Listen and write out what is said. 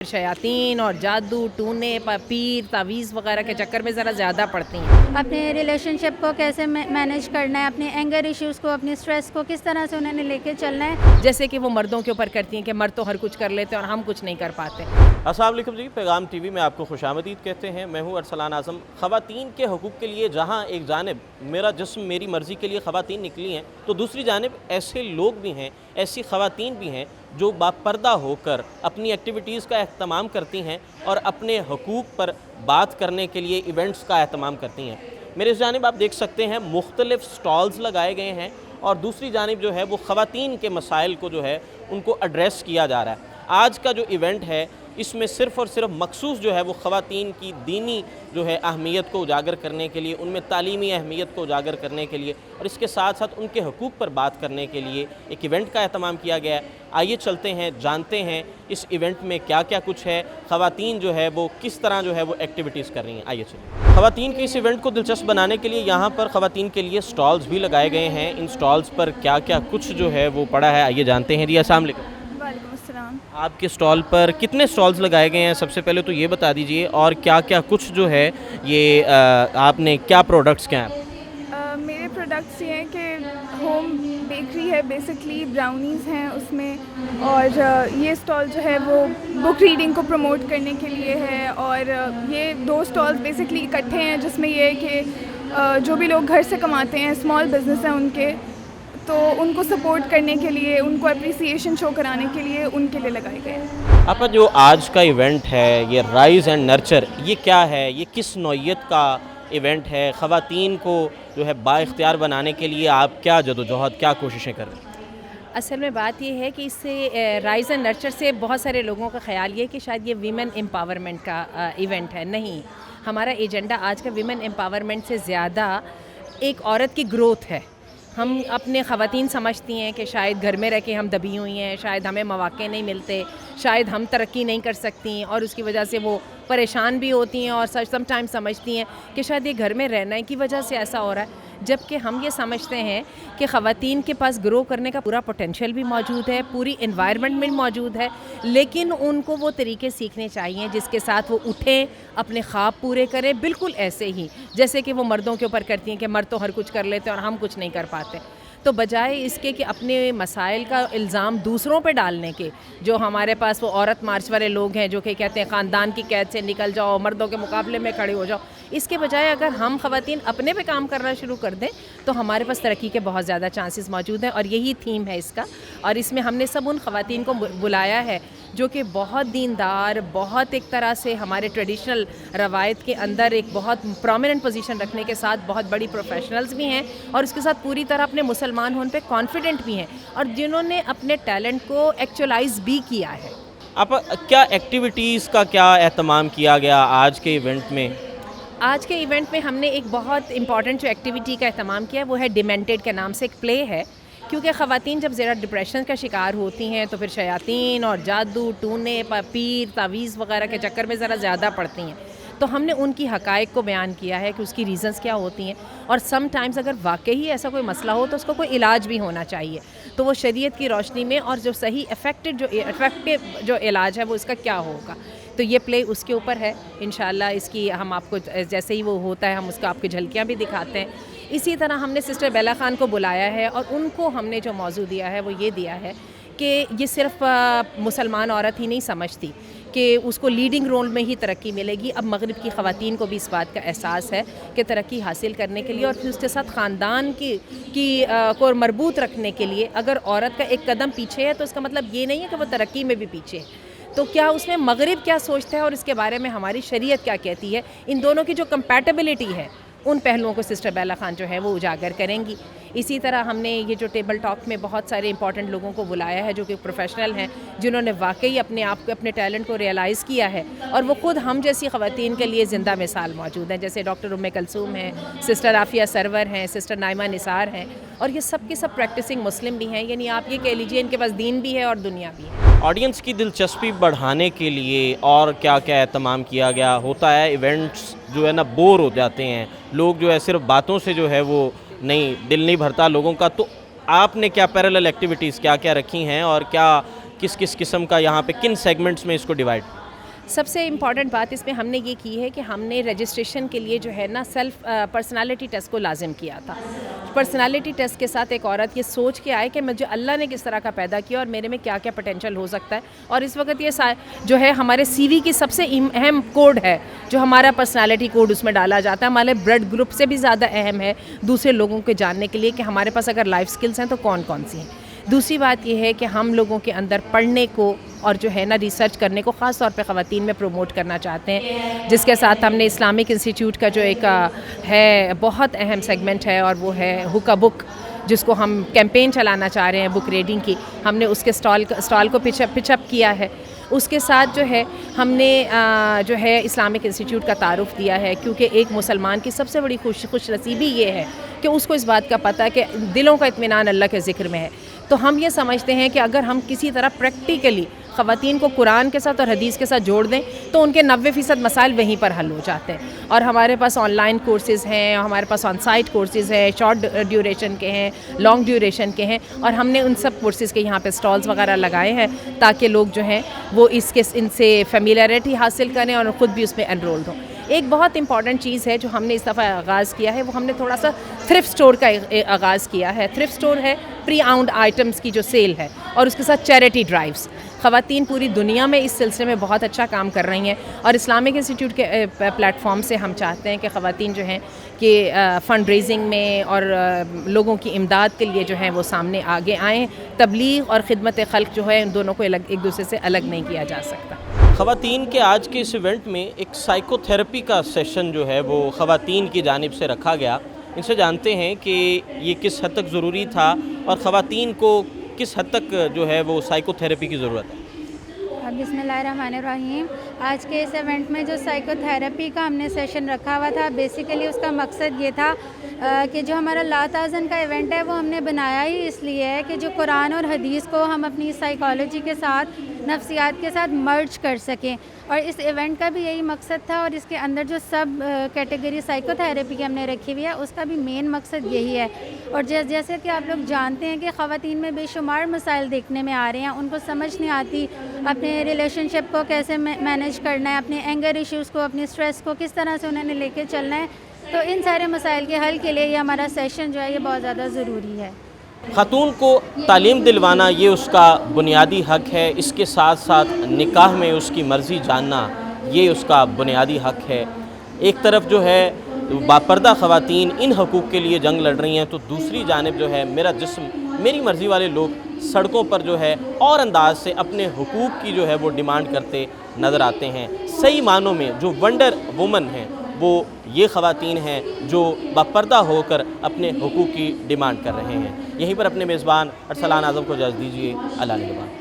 शयातीन और जादू टूने पीर तावीज़ वगैरह के चक्कर में ज़रा ज़्यादा पड़ती हैं। अपने रिलेशनशिप को कैसे मैनेज करना है, अपने एंगर इश्यूज़ को, अपनी स्ट्रेस को किस तरह से उन्होंने लेके चलना है। जैसे कि वो मर्दों के ऊपर करती हैं कि मर्द तो हर कुछ कर लेते हैं और हम कुछ नहीं कर पाते। अस्सलाम वालेकुम जी, पैगाम टीवी में आपको खुशामदीद कहते हैं। मैं हूँ अरसलान आज़म। ख़वातीन के हकूक़ के लिए जहाँ एक जानिब मेरा जिस्म मेरी मर्ज़ी के लिए ख़वातीन निकली हैं, तो दूसरी जानिब ऐसे लोग भी हैं, ऐसी ख़वातीन भी हैं जो बापर्दा होकर अपनी एक्टिविटीज़ का एहतमाम करती हैं और अपने हकूक़ पर बात करने के लिए इवेंट्स का एहतमाम करती हैं। मेरे जानिब आप देख सकते हैं मुख्तलिफ़ स्टॉल्स लगाए गए हैं और दूसरी जानिब जो है वो ख़वातीन के मसाइल को जो है उनको एड्रेस किया जा रहा है। आज का जो इवेंट है इसमें सिर्फ़ और सिर्फ मखसूस जो है वो ख़वातीन की दीनी जो है अहमियत को उजागर करने के लिए, उनमें तालीमी अहमियत को उजागर करने के लिए और इसके साथ साथ उनके हकूक़ पर बात करने के लिए एक इवेंट का एहतमाम किया गया है। आइए चलते हैं, जानते हैं इस इवेंट में क्या क्या कुछ है, ख़वातीन जो है वो किस तरह जो है वो एक्टिविटीज़ कर रही हैं। आइए चलिए। ख़वातीन के इस इवेंट को दिलचस्प बनाने के लिए यहाँ पर ख़वातीन के लिए स्टॉल्स भी लगाए गए हैं। इन स्टॉल्स पर क्या क्या कुछ जो है वो पड़ा है, आइए जानते हैं। जी अस्सलाम वालेकुम। वालेकुम अस्सलाम। आपके स्टॉल पर कितने स्टॉल्स लगाए गए हैं, सबसे पहले तो ये बता दीजिए, और क्या क्या कुछ जो है ये आपने क्या प्रोडक्ट्स क्या हैं? मेरे प्रोडक्ट्स ये हैं कि होम बेकरी है, बेसिकली ब्राउनीज़ हैं उसमें, और ये स्टॉल जो है वो बुक रीडिंग को प्रमोट करने के लिए है। और ये दो स्टॉल्स बेसिकली इकट्ठे हैं जिसमें ये है कि जो भी लोग घर से कमाते हैं, स्मॉल बिज़नेस हैं उनके, तो उनको सपोर्ट करने के लिए, उनको अप्रिसिएशन शो कराने के लिए उनके लिए लगाए गए हैं। आपका जो आज का इवेंट है ये राइज़ एंड नर्चर, ये क्या है, ये किस नौइयत का इवेंट है? ख़वातीन को जो है बाइख्तियार बनाने के लिए आप क्या जदोजहद, क्या कोशिशें कर रहे हैं? असल में बात ये है कि इससे राइज़ एंड नर्चर से बहुत सारे लोगों का ख़्याल ये है कि शायद ये वीमेन एम्पावरमेंट का इवेंट है। नहीं, हमारा एजेंडा आज का वीमेन एम्पावरमेंट से ज़्यादा एक औरत की ग्रोथ है। हम अपने ख़वातीन समझती हैं कि शायद घर में रह के हम दबी हुई हैं, शायद हमें मौक़े नहीं मिलते, शायद हम तरक्की नहीं कर सकती और उसकी वजह से वो परेशान भी होती हैं और समटाइम्स समझती हैं कि शायद ये घर में रहने की वजह से ऐसा हो रहा है। जबकि हम ये समझते हैं कि ख़वातीन के पास ग्रो करने का पूरा पोटेंशियल भी मौजूद है, पूरी एनवायरनमेंट भी मौजूद है, लेकिन उनको वो तरीके सीखने चाहिए जिसके साथ वो उठें, अपने ख्वाब पूरे करें, बिल्कुल ऐसे ही जैसे कि वो मर्दों के ऊपर करती हैं कि मर्द तो हर कुछ कर लेते हैं और हम कुछ नहीं कर पाते। तो बजाय इसके कि अपने मसाइल का इल्ज़ाम दूसरों पे डालने के, जो हमारे पास वो औरत मार्च वाले लोग हैं जो कि कहते हैं ख़ानदान की कैद से निकल जाओ, मर्दों के मुकाबले में खड़े हो जाओ, इसके बजाय अगर हम ख़वातीन अपने पे काम करना शुरू कर दें तो हमारे पास तरक्की के बहुत ज़्यादा चांसेस मौजूद हैं। और यही थीम है इसका। और इसमें हमने सब उन ख़वातीन को बुलाया है जो कि बहुत दीनदार, बहुत एक तरह से हमारे ट्रेडिशनल रवायत के अंदर एक बहुत प्रोमिनेंट पोजीशन रखने के साथ बहुत बड़ी प्रोफेशनल्स भी हैं और उसके साथ पूरी तरह अपने मुसलमान होने पे कॉन्फिडेंट भी हैं और जिन्होंने अपने टैलेंट को एक्चुअलाइज़ भी किया है। आप क्या एक्टिविटीज़ का क्या एहतमाम किया गया आज के इवेंट में? आज के इवेंट में हमने एक बहुत इंपॉर्टेंट जो एक्टिविटी का एहतमाम किया वो है डिमेंटेड के नाम से एक प्ले है। क्योंकि ख़वातीन जब ज़रा डिप्रेशन का शिकार होती हैं तो फिर शयातीन और जादू टूने पीर तावीज़ वगैरह के चक्कर में ज़रा ज़्यादा पड़ती हैं। तो हमने उनकी हक़ाइक़ को बयान किया है कि उसकी रीज़न्स क्या होती हैं और सम टाइम्स अगर वाकई ऐसा कोई मसला हो तो उसको कोई इलाज भी होना चाहिए, तो वो शरीयत की रोशनी में और जो सही इफ़ेक्टिव जो इलाज है वो इसका क्या होगा। तो ये प्ले उसके ऊपर है। इंशाल्लाह इसकी हम आपको जैसे ही वो होता है हम उसको आपकी झलकियाँ भी दिखाते हैं। इसी तरह हमने सिस्टर बेला ख़ान को बुलाया है और उनको हमने जो मौज़ू दिया है वो ये दिया है कि ये सिर्फ़ मुसलमान औरत ही नहीं समझती कि उसको लीडिंग रोल में ही तरक्की मिलेगी। अब मग़रिब की ख़वातीन को भी इस बात का एहसास है कि तरक्की हासिल करने के लिए और फिर उसके साथ ख़ानदान को मरबूत रखने के लिए अगर औरत का एक कदम पीछे है तो इसका मतलब ये नहीं है कि वो तरक्की में भी पीछे है। तो क्या उसमें मग़रिब क्या सोचता है और इसके बारे में हमारी शरीयत क्या कहती है, इन दोनों की जो कंपैटिबिलिटी है उन पहलुओं को सिस्टर बेला ख़ान जो है वो उजागर करेंगी। इसी तरह हमने ये जो टेबल टॉक में बहुत सारे इंपॉर्टेंट लोगों को बुलाया है जो कि प्रोफेशनल हैं, जिन्होंने वाकई अपने आप को, अपने टैलेंट को रियलाइज़ किया है और वो ख़ुद हम जैसी ख़वातीन के लिए ज़िंदा मिसाल मौजूद हैं। जैसे डॉक्टर उम्मे कलसूम हैं, सिस्टर आफ़िया सरवर हैं, सिस्टर नाइमा निसार हैं और ये सब के सब प्रैक्टिसिंग मुस्लिम भी हैं। यानी आप ये कह लीजिए इनके पास दीन भी है और दुनिया भी है। ऑडियंस की दिलचस्पी बढ़ाने के लिए और क्या क्या एहतमाम किया गया? होता है इवेंट्स जो है ना बोर हो जाते हैं, लोग जो है सिर्फ बातों से जो है वो नहीं, दिल नहीं भरता लोगों का, तो आपने क्या पैरेलल एक्टिविटीज़ क्या क्या रखी हैं और क्या किस किस किस्म का यहाँ पे किन सेगमेंट्स में इसको डिवाइड? سب سے امپورٹنٹ بات اس میں ہم نے یہ کی ہے کہ ہم نے رجسٹریشن کے لیے جو ہے نا سیلف پرسنالٹی ٹیسٹ کو لازم کیا تھا. پرسنالٹی ٹیسٹ کے ساتھ ایک عورت یہ سوچ کے آئے کہ مجھے اللہ نے کس طرح کا پیدا کیا اور میرے میں کیا کیا پوٹینشیل ہو سکتا ہے. اور اس وقت یہ جو ہے ہمارے سی وی کی سب سے اہم کوڈ ہے جو ہمارا پرسنالٹی کوڈ اس میں ڈالا جاتا ہے. ہمارے بلڈ گروپ سے بھی زیادہ اہم ہے دوسرے لوگوں کے جاننے کے لیے کہ ہمارے پاس اگر لائف سکلز ہیں تو کون کون سی ہیں. دوسری بات یہ ہے کہ ہم لوگوں کے اندر پڑھنے کو اور جو ہے نا ریسرچ کرنے کو خاص طور پہ خواتین میں پروموٹ کرنا چاہتے ہیں, جس کے ساتھ ہم نے اسلامک انسٹیٹیوٹ کا جو ایک ہے بہت اہم سیگمنٹ ہے اور وہ ہے حکا بک, جس کو ہم کیمپین چلانا چاہ رہے ہیں بک ریڈنگ کی. ہم نے اس کے اسٹال کو پچ اپ کیا ہے. اس کے ساتھ جو ہے ہم نے جو ہے اسلامک انسٹیٹیوٹ کا تعارف دیا ہے, کیونکہ ایک مسلمان کی سب سے بڑی خوش نصیبی یہ ہے کہ اس کو اس بات کا پتہ ہے کہ دلوں کا اطمینان اللہ کے ذکر میں ہے. تو ہم یہ سمجھتے ہیں کہ اگر ہم کسی طرح پریکٹیکلی خواتین کو قرآن کے ساتھ اور حدیث کے ساتھ جوڑ دیں تو ان کے 90% مسائل وہیں پر حل ہو جاتے ہیں. اور ہمارے پاس آن لائن کورسز ہیں, ہمارے پاس آن سائٹ کورسز ہیں, شارٹ ڈیوریشن کے ہیں, لانگ ڈیوریشن کے ہیں, اور ہم نے ان سب کورسز کے یہاں پہ اسٹالز وغیرہ لگائے ہیں تاکہ لوگ جو ہیں وہ ان سے فیملیرٹی حاصل کریں اور خود بھی اس میں انرولڈ ہوں. ایک بہت امپورٹنٹ چیز ہے جو ہم نے اس دفعہ آغاز کیا ہے, وہ ہم نے تھوڑا سا تھرفٹ اسٹور کا آغاز کیا ہے. تھرفٹ اسٹور ہے پری آؤنڈ آئٹمس کی جو سیل ہے, اور اس کے ساتھ چیریٹی ڈرائیوز. خواتین پوری دنیا میں اس سلسلے میں بہت اچھا کام کر رہی ہیں, اور اسلامک انسٹیٹیوٹ کے پلیٹ فارم سے ہم چاہتے ہیں کہ خواتین جو ہیں کہ فنڈ ریزنگ میں اور لوگوں کی امداد کے لیے جو ہیں وہ سامنے آگے آئیں. تبلیغ اور خدمت خلق جو ہے ان دونوں کو ایک دوسرے سے الگ نہیں کیا جا سکتا. خواتین کے آج کے اس ایونٹ میں ایک سائیکو تھیراپی کا سیشن جو ہے وہ خواتین کی جانب سے رکھا گیا. ان سے جانتے ہیں کہ یہ کس حد تک ضروری تھا اور خواتین کو کس حد تک جو ہے وہ سائیکو تھیراپی کی ضرورت ہے. بسم اللہ الرحمن الرحیم. آج کے اس ایونٹ میں جو سائیکو تھیراپی کا ہم نے سیشن رکھا ہوا تھا, بیسیکلی اس کا مقصد یہ تھا کہ جو ہمارا لا تازن کا ایونٹ ہے وہ ہم نے بنایا ہی اس لیے ہے کہ جو قرآن اور حدیث کو ہم اپنی سائیکالوجی کے ساتھ, نفسیات کے ساتھ مرج کر سکیں. اور اس ایونٹ کا بھی یہی مقصد تھا, اور اس کے اندر جو سب کیٹیگری سائیکو تھیراپی کی ہم نے رکھی ہوئی ہے اس کا بھی مین مقصد یہی ہے. اور جیسے کہ آپ لوگ جانتے ہیں کہ خواتین میں بے شمار مسائل دیکھنے میں آ رہے ہیں, ان کو سمجھ نہیں آتی اپنے ریلیشن شپ کو کیسے مینیج کرنا ہے, اپنے اینگر ایشوز کو, اپنے اسٹریس کو کس طرح سے انہوں نے لے کے چلنا ہے. تو ان سارے مسائل کے حل کے لیے یہ ہمارا سیشن جو ہے یہ بہت زیادہ ضروری ہے. خاتون کو تعلیم دلوانا یہ اس کا بنیادی حق ہے, اس کے ساتھ ساتھ نکاح میں اس کی مرضی جاننا یہ اس کا بنیادی حق ہے. ایک طرف جو ہے باپردہ خواتین ان حقوق کے لیے جنگ لڑ رہی ہیں, تو دوسری جانب جو ہے میرا جسم میری مرضی والے لوگ سڑکوں پر جو ہے اور انداز سے اپنے حقوق کی جو ہے وہ ڈیمانڈ کرتے نظر آتے ہیں. صحیح معنوں میں جو ونڈر وومن ہیں وہ یہ خواتین ہیں جو باپردہ ہو کر اپنے حقوق کی ڈیمانڈ کر رہے ہیں. یہیں پر اپنے میزبان ارسلان اعظم کو اجازت دیجیے. اللہ نگہبان.